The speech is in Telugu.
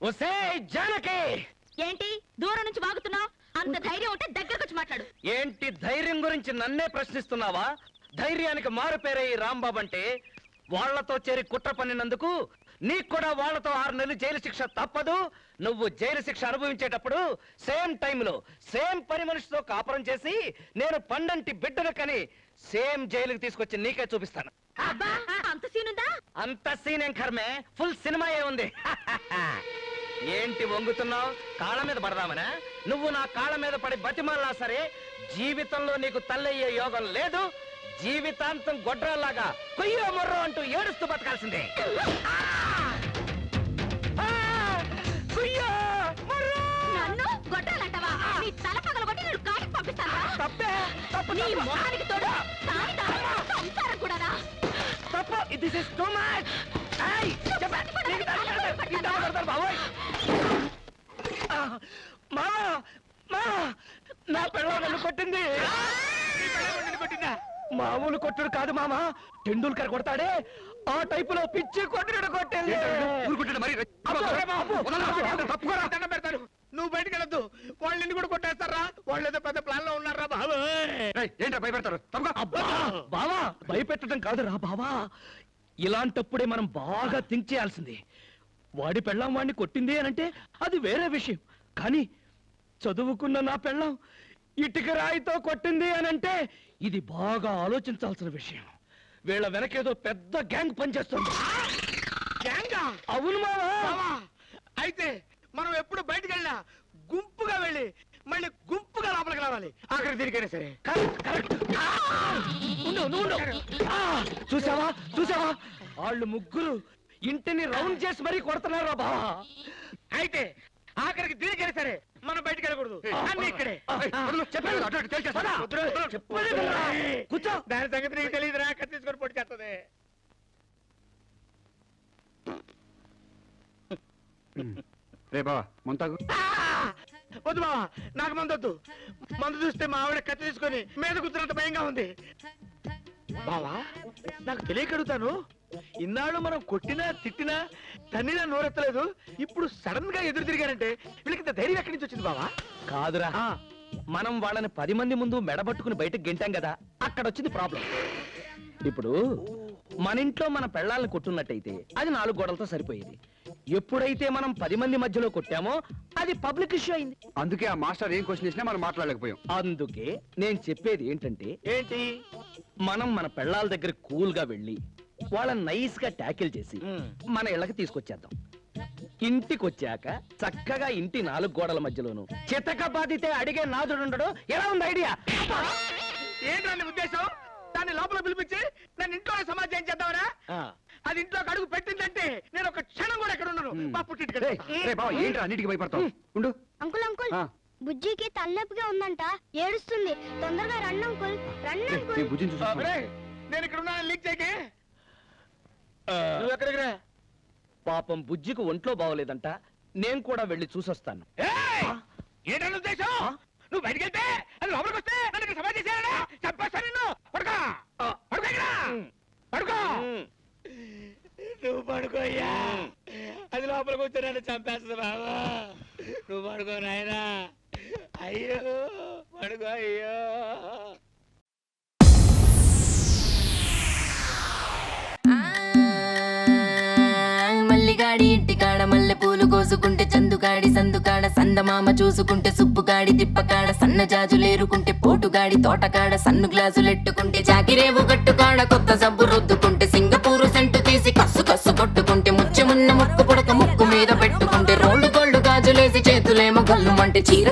ఒసేయ్ జానకి, ఏంటి దూరం నుంచి వాగుతున్నావు? అంత ధైర్యం ఉంటే దగ్గరకు వచ్చి మాట్లాడు. ఏంటి ధైర్యం గురించి నన్నే ప్రశ్నిస్తున్నావా? ధైర్యానికి మారు పేరే ఈ రాంబాబు అంటే. వాళ్లతో చేరి కుట్ర పన్నినందుకు నీకు కూడా వాళ్లతో 6 నెలలు జైలు శిక్ష తప్పదు. నువ్వు జైలు శిక్ష అనుభవించేటప్పుడు సేమ్ టైంలో సేమ్ పని మనిషితో కాపురం చేసి నేను పండంటి బిడ్డను కని సేమ్ జైలుకి తీసుకొచ్చి నీకే చూపిస్తాను. అబ్బా, అంత సీనుందా? అంత సీన్ ఏం కర్మే, ఫుల్ సినిమా ఉంది. ఏంటి వంగుతున్నావు? కాళ్ళ మీద పడదామనా? నువ్వు నా కాళ్ళ మీద పడి బతిమాలినా సరే జీవితంలో నీకు తల్లయ్యే యోగం లేదు. జీవితాంతం గొడ్రాల్లాగా కొయ్యో మొర్రో అంటూ ఏడుస్తూ బతకాల్సిందే. నన్ను గొడ్రాలంటావా? నీ తల పగలగొట్టి నేను కాటికి పంపిస్తాను. తప్పే, తప్పు, నీ మొహానికి తోడు సంసారం కూడానా? తప్పు. This is too much. నా పిల్ల నన్ను కొట్టింది. మామూలు కొట్టుడు కాదు మామా, టెండూల్కర్ కొడతాడే ఆ టైపులో పిచ్చి కొట్టుడు కొట్టింది. పెడతారు. నువ్వు బయటకు వెళ్ళొద్దు, వాళ్ళు నిన్ను కూడా కొట్టేస్తారా? వాళ్ళు ఏదో పెద్ద ప్లాన్ లో ఉన్నారా బాబు? ఏంటో భయపెడతారు? బావా, భయపెట్టడం కాదురా బావా, ఇలాంటప్పుడే మనం బాగా థింక్ చేయాల్సింది. వాడి పెళ్ళాం వాడిని కొట్టింది అనంటే అది వేరే విషయం, కానీ చదువుకున్న నా పెళ్ళాం ఇటుక రాయితో కొట్టింది అనంటే ఇది బాగా ఆలోచించాల్సిన విషయం. వీళ్ళ వెనకేదో పెద్ద గ్యాంగ్ పనిచేస్తుంది. గ్యాంగా? అవును మావా. అయితే మనం ఎప్పుడు బయటకు వెళ్ళినా గుంపుగా వెళ్ళి మళ్ళీ గుంపుగా లోపలికి రావాలి. ఆఖరి తిరిగైనా సరే. చూసావా చూసావా, వాళ్ళు ముగ్గురు ఇంటిని రౌండ్ చేసి మరీ కొడుతున్నారు బావా. అయితే ఆఖరికి తిరిగైనా సరే మనం బయటకు వెళ్ళకూడదు, అన్ని ఇక్కడే. కూర్చో. దాని సంగతి నీకు తెలియదురా, కత్తి తీసుకొని పొడి చేస్తుంది. వద్దు బావా, నాకు మందొద్దు. మందు చూస్తే మా ఆవిడ కత్తి తీసుకొని మీద కూర్చున్నంత భయంగా ఉంది. బావా, నాకు తెలియక అడుగుతాను, ఇన్నాళ్ళు మనం కొట్టినా తిట్టినా తన్నినా నోరెత్తలేదు, ఇప్పుడు సడన్ గా ఎదురు తిరిగారంటే వీళ్ళకి ఇంత ధైర్యం ఎక్కడి నుంచి వచ్చింది బావా? కాదురా, మనం వాళ్ళని 10 మంది ముందు మెడబట్టుకుని బయటకు గెంటాం కదా, అక్కడ వచ్చింది ప్రాబ్లం. ఇప్పుడు మన ఇంట్లో మన పెళ్ళాలను కొట్టున్నట్టయితే అది 4 గోడలతో సరిపోయేది. ఎప్పుడైతే మనం 10 మంది మధ్యలో కొట్టామో అది పబ్లిక్ ఇష్యూ అయింది. అందుకే ఆ మాస్టర్ ఏం క్వశ్చన్ చేసినా మనం మాట్లాడలేకపోయాం. అందుకే నేను చెప్పేది ఏంటంటే, ఏంటి, మనం మన పెళ్ళాల దగ్గర కూల్ గా వెళ్ళి వాళ్ళని నైస్ గా ట్యాకిల్ చేసి మన ఇళ్ళకి తీసుకొచ్చేద్దాం. ఇంటికి వచ్చాక చక్కగా ఇంటి 4 గోడల మధ్యలోను చితక బాధితే అడిగే నాదుడు ఉండడు. ఎలా ఉంది ఐడియా? ఏంటో నీ ఉద్దేశం? దాన్ని లోపల పిలిపించి నన్ను ఇంట్లోనే సమాజం చేద్దామరా? అది ఇంట్లోకి అడుగు పెట్టిందంటే నేను ఒక క్షణం కూడా ఎక్కడ ఉన్నాను. మా పుట్టింటికి ఏంటి అన్నిటికీ భయపడతావు? ఉండు. అంకుల్ అంకుల్, బుజ్జికి తలనొప్పిగా ఉందంట, ఏడుస్తుంది. తొందరగా రండి అంకుల్, రండి అంకుల్. నేను ఇక్కడ ఉన్నాను, లీక్ చేయకే. నువ్వు ఎక్కడికి రా? పాపం బుజ్జికి ఒంట్లో బాగోలేదంట, నేను కూడా వెళ్ళి చూసొస్తాను. ఏంటన్న ఉద్దేశం? నువ్వు బయటికి వెళ్తే అది లోపలికి వస్తే నన్ను ఇక్కడ సమాధి చేయాలా? చంపేస్తా నిన్ను. పడుకో, పడుకో, ఇక్కడ పడుకో. నువ్వు పడుకోయ్యా, అది లోపలికి వస్తే నన్ను చంపేస్తుంది బాబా. నువ్వు పడుకో నాయనా. అయ్యో పడుకో, అయ్యో. మల్లిగాడి ఇంటికాడ మల్లె పూలు కోసుకుంటే, చందుగాడి సందుకాడ సందమామ చూసుకుంటే, సుప్పుగాడి తిప్పకాడ సన్న జాజులేరుకుంటే, పోటుగాడి తోటకాడ సన్ను గ్లాసులెట్టుకుంటే, జాకిరేవు గట్టుకాడ కొత్త సబ్బు రుద్దుకుంటే, సింగపూరు సెంటు తీసి కస్సు కస్సు కొట్టుకుంటే, ముచ్చెమున్న ముక్కు పుడక ముక్కు మీద పెట్టుకుంటే, రోడ్డు గోల్డ్ గాజులేసి చేతులేమో గల్లుమంటే, చీర